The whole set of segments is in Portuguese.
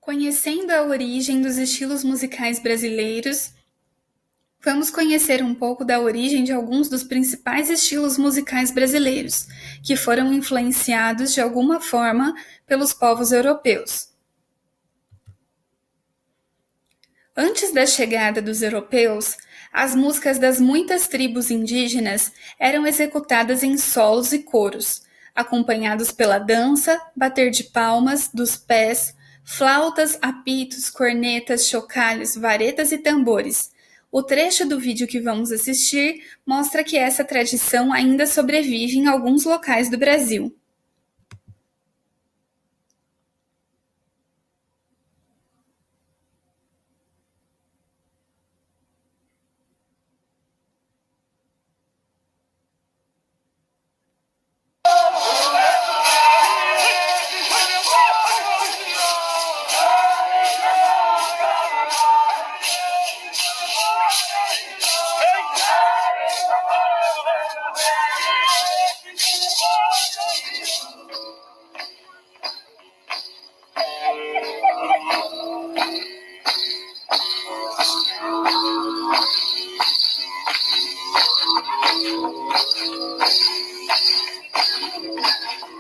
Conhecendo a origem dos estilos musicais brasileiros, vamos conhecer um pouco da origem de alguns dos principais estilos musicais brasileiros, que foram influenciados de alguma forma pelos povos europeus. Antes da chegada dos europeus, as músicas das muitas tribos indígenas eram executadas em solos e coros, acompanhados pela dança, bater de palmas, dos pés, flautas, apitos, cornetas, chocalhos, varetas e tambores. O trecho do vídeo que vamos assistir mostra que essa tradição ainda sobrevive em alguns locais do Brasil.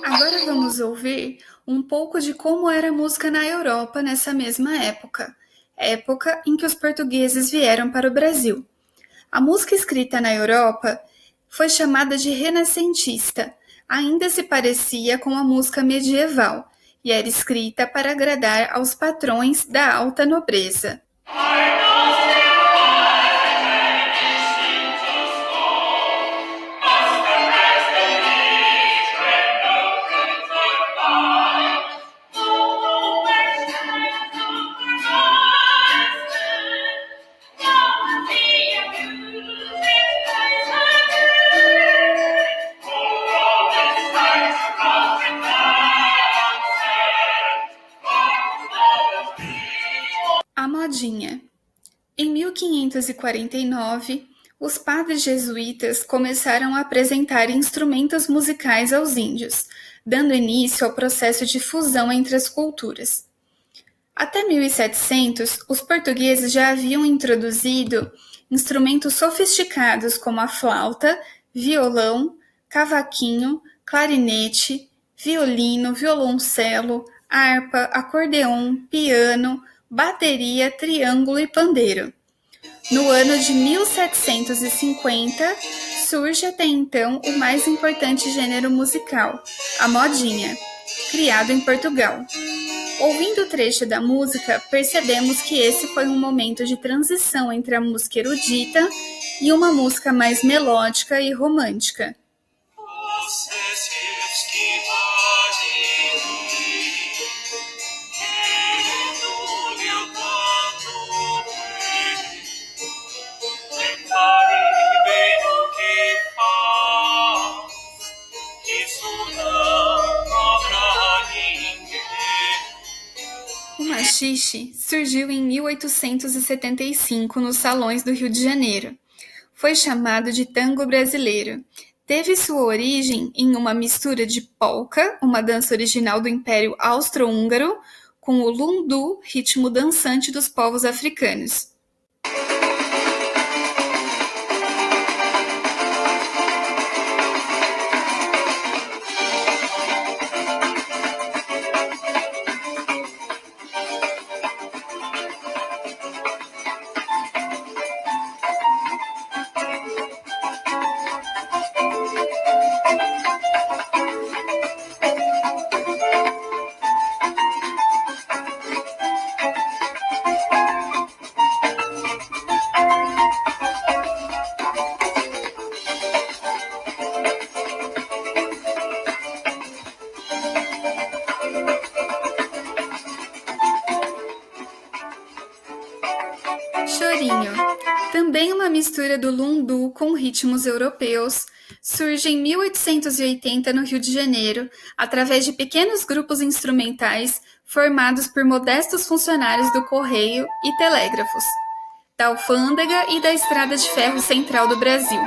Agora vamos ouvir um pouco de como era a música na Europa nessa mesma época em que os portugueses vieram para o Brasil. A música escrita na Europa foi chamada de renascentista, ainda se parecia com a música medieval e era escrita para agradar aos patrões da alta nobreza. A modinha. Em 1549, os padres jesuítas começaram a apresentar instrumentos musicais aos índios, dando início ao processo de fusão entre as culturas. Até 1700, os portugueses já haviam introduzido instrumentos sofisticados como a flauta, violão, cavaquinho, clarinete, violino, violoncelo, harpa, acordeon, piano, bateria, triângulo e pandeiro. No ano de 1750, surge até então o mais importante gênero musical, a modinha, criado em Portugal. Ouvindo o trecho da música, percebemos que esse foi um momento de transição entre a música erudita e uma música mais melódica e romântica. O machixe surgiu em 1875 nos salões do Rio de Janeiro. Foi chamado de tango brasileiro. Teve sua origem em uma mistura de polca, uma dança original do Império Austro-Húngaro, com o lundu, ritmo dançante dos povos africanos. Chorinho, também uma mistura do lundu com ritmos europeus, surge em 1880 no Rio de Janeiro, através de pequenos grupos instrumentais formados por modestos funcionários do Correio e Telégrafos, da Alfândega e da Estrada de Ferro Central do Brasil,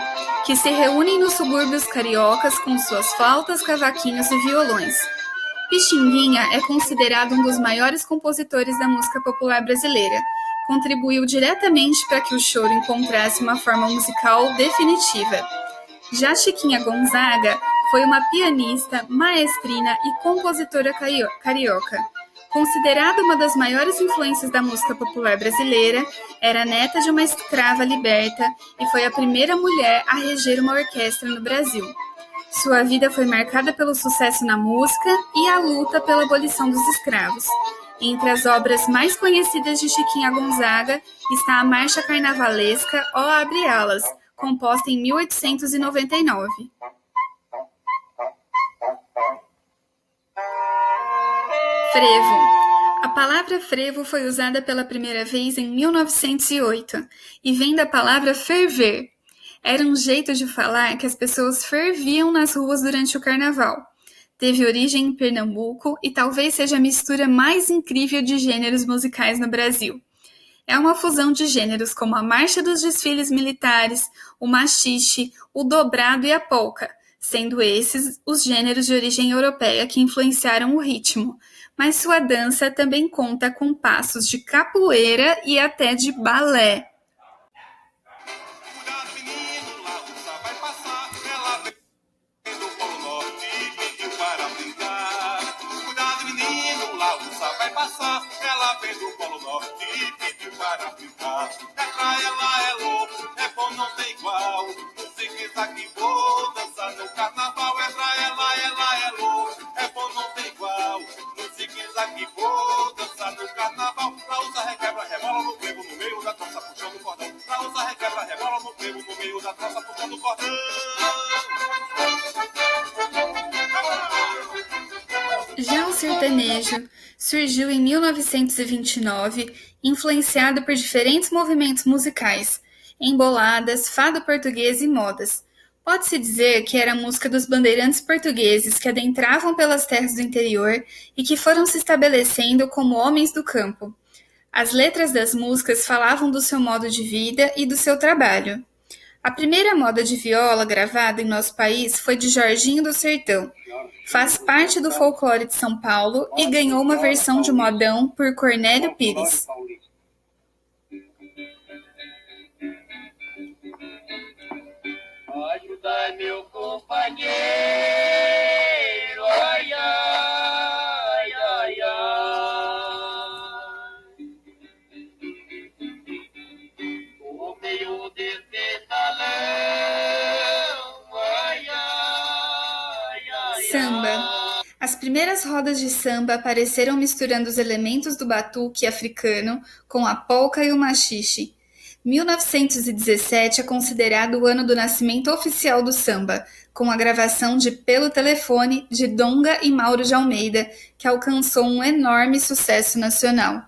que se reúnem nos subúrbios cariocas com suas flautas, cavaquinhos e violões. Pixinguinha é considerado um dos maiores compositores da música popular brasileira. Contribuiu diretamente para que o choro encontrasse uma forma musical definitiva. Já Chiquinha Gonzaga foi uma pianista, maestrina e compositora carioca. Considerada uma das maiores influências da música popular brasileira, era neta de uma escrava liberta e foi a primeira mulher a reger uma orquestra no Brasil. Sua vida foi marcada pelo sucesso na música e a luta pela abolição dos escravos. Entre as obras mais conhecidas de Chiquinha Gonzaga está a Marcha Carnavalesca Ó Abre Alas, composta em 1899. Frevo. A palavra frevo foi usada pela primeira vez em 1908 e vem da palavra ferver. Era um jeito de falar que as pessoas ferviam nas ruas durante o carnaval. Teve origem em Pernambuco e talvez seja a mistura mais incrível de gêneros musicais no Brasil. É uma fusão de gêneros como a marcha dos desfiles militares, o machixe, o dobrado e a polca, sendo esses os gêneros de origem europeia que influenciaram o ritmo, mas sua dança também conta com passos de capoeira e até de balé. Ela vem do Polo Norte e pediu para brincar. É pra ela, é louco, é bom, não tem igual. No zigue-zague vou dançar no carnaval. É pra ela é louco, é bom, não tem igual. No zigue-zague vou dançar no carnaval. Pra usar requebra, rebola no frevo, no meio da trança, puxando o cordão. Pra usar requebra, rebola no frevo, no meio da trança, puxando o cordão. Já o sertanejo surgiu em 1929, influenciado por diferentes movimentos musicais, emboladas, fado português e modas. Pode-se dizer que era a música dos bandeirantes portugueses que adentravam pelas terras do interior e que foram se estabelecendo como homens do campo. As letras das músicas falavam do seu modo de vida e do seu trabalho. A primeira moda de viola gravada em nosso país foi de Jorginho do Sertão. Faz parte do folclore de São Paulo e ganhou uma versão de modão por Cornélio Pires. Ajudai meu companheiro, ai, ai, ai, ai. O meio desse salão, ai, ai, ai. Samba. As primeiras rodas de samba apareceram misturando os elementos do batuque africano com a polca e o machixe. 1917 é considerado o ano do nascimento oficial do samba, com a gravação de Pelo Telefone de Donga e Mauro de Almeida, que alcançou um enorme sucesso nacional.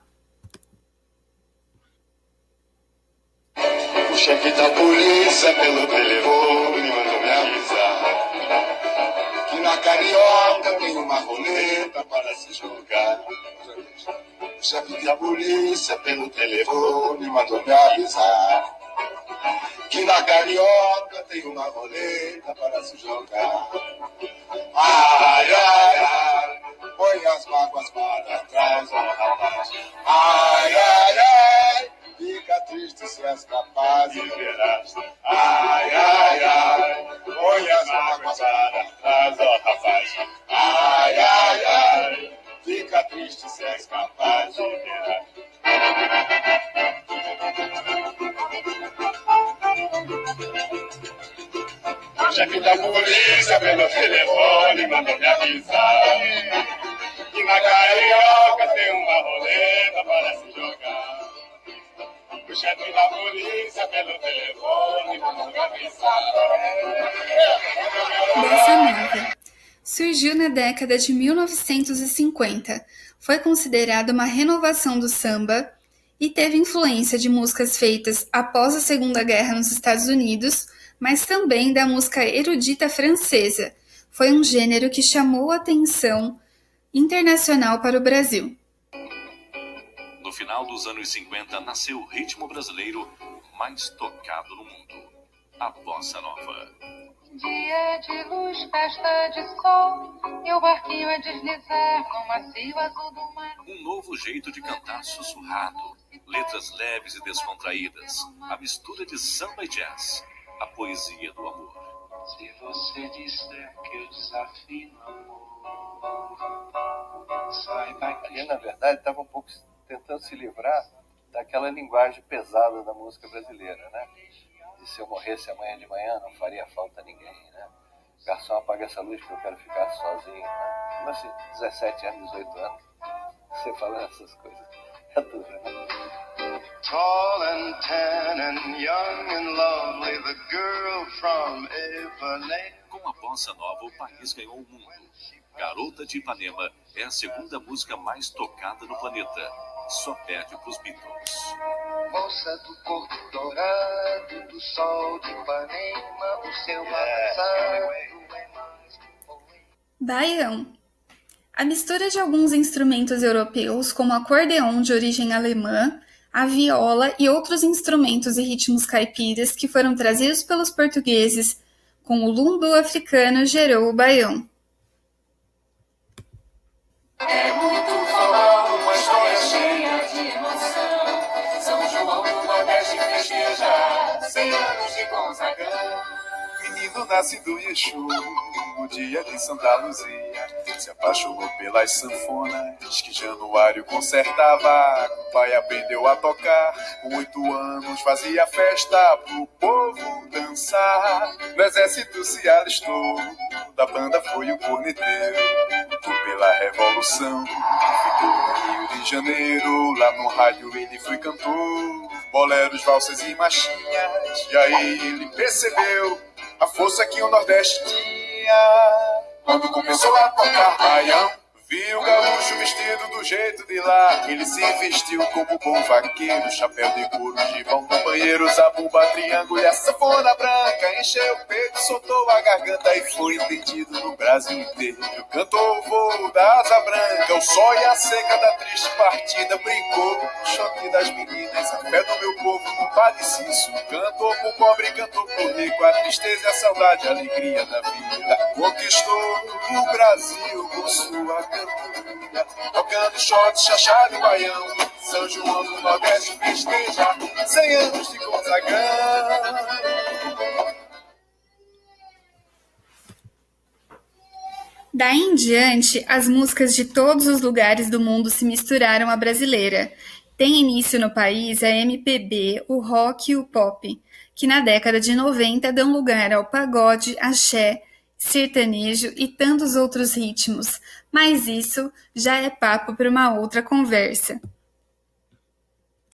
O chefe da polícia pelo telefone mandou me avisar que na Carioca tem uma roleta para se jogar. O chefe da polícia pelo telefone mandou me avisar que na Carioca tem uma roleta para se jogar. Ai, ai, ai, põe as mágoas para trás, ó rapaz. Ai, ai, ai, fica triste se és capaz e verás. Ai, ai, ai, põe as mágoas para trás, ó rapaz. Ai, ai, ai, fica triste se és capaz e verás. O chefe da polícia pelo telefone mandou me avisar que na Carioca tem uma roleta para se jogar. O chefe da polícia pelo telefone mandou me avisar. Bossa Nova. Surgiu na década de 1950. Foi considerada uma renovação do samba e teve influência de músicas feitas após a Segunda Guerra nos Estados Unidos, mas também da música erudita francesa. Foi um gênero que chamou a atenção internacional para o Brasil. No final dos anos 50, nasceu o ritmo brasileiro mais tocado no mundo, a Bossa Nova. Dia de luz, festa de sol, e o barquinho a deslizar no macio azul do mar. Um novo jeito de cantar sussurrado. Letras leves e descontraídas. A mistura de samba e jazz. A poesia do amor. Se você disser que eu desafio amor, saiba que... Ele, na verdade, estava um pouco tentando se livrar daquela linguagem pesada da música brasileira, né? De se eu morresse amanhã de manhã, não faria falta a ninguém, né? Garçom, apaga essa luz que eu quero ficar sozinho, né? Como assim, 17 anos, 18 anos, você falando essas coisas. É duro, né? Tall and tan and young and lovely, the girl from Ipanema. Com a bossa nova, o país ganhou o mundo. Garota de Ipanema é a segunda música mais tocada no planeta. Só perde pros Beatles. Moça do corpo dourado, do sol de Ipanema, o seu passado é mais que um poema. Baião. A mistura de alguns instrumentos europeus, como o acordeon de origem alemã, a viola e outros instrumentos e ritmos caipiras que foram trazidos pelos portugueses com o lundu africano gerou o baião. É muito forró, uma história cheia de emoção. São João do Nordeste festeja 100 anos de Gonzagão. Menino nascido em Exu, no dia de Santa Luzia, se apaixonou pelas sanfonas que Januário consertava. O pai aprendeu a tocar, com 8 anos fazia festa pro povo dançar. No exército se alistou, da banda foi o corneteiro. Lutou pela revolução, ficou no Rio de Janeiro. Lá no rádio ele foi cantor, boleros, valsas e marchinhas. E aí ele percebeu a força que o Nordeste tinha. Quando começou a tocar baião, viu o gaúcho vestido do jeito de lá. Ele se vestiu como bom vaqueiro, chapéu de couro, gibão no banheiro, zabumba, triângulo e a sanfona branca. Encheu o peito, soltou a garganta e foi entendido no Brasil inteiro. Cantou o voo da asa branca, o sol e a seca da triste partida. Brincou com o choque das meninas, a fé do meu povo no padeciço. Cantou pro pobre, cantou pro rico, a tristeza e a saudade, a alegria da vida. Conquistou o Brasil com sua cantoria, tocando shot, chachado e baião. São João do Nordeste festeja 100 anos de Gonzagão. Daí em diante, as músicas de todos os lugares do mundo se misturaram à brasileira. Tem início no país a MPB, o rock e o pop, que na década de 90 dão lugar ao pagode, axé, sertanejo e tantos outros ritmos, mas isso já é papo para uma outra conversa.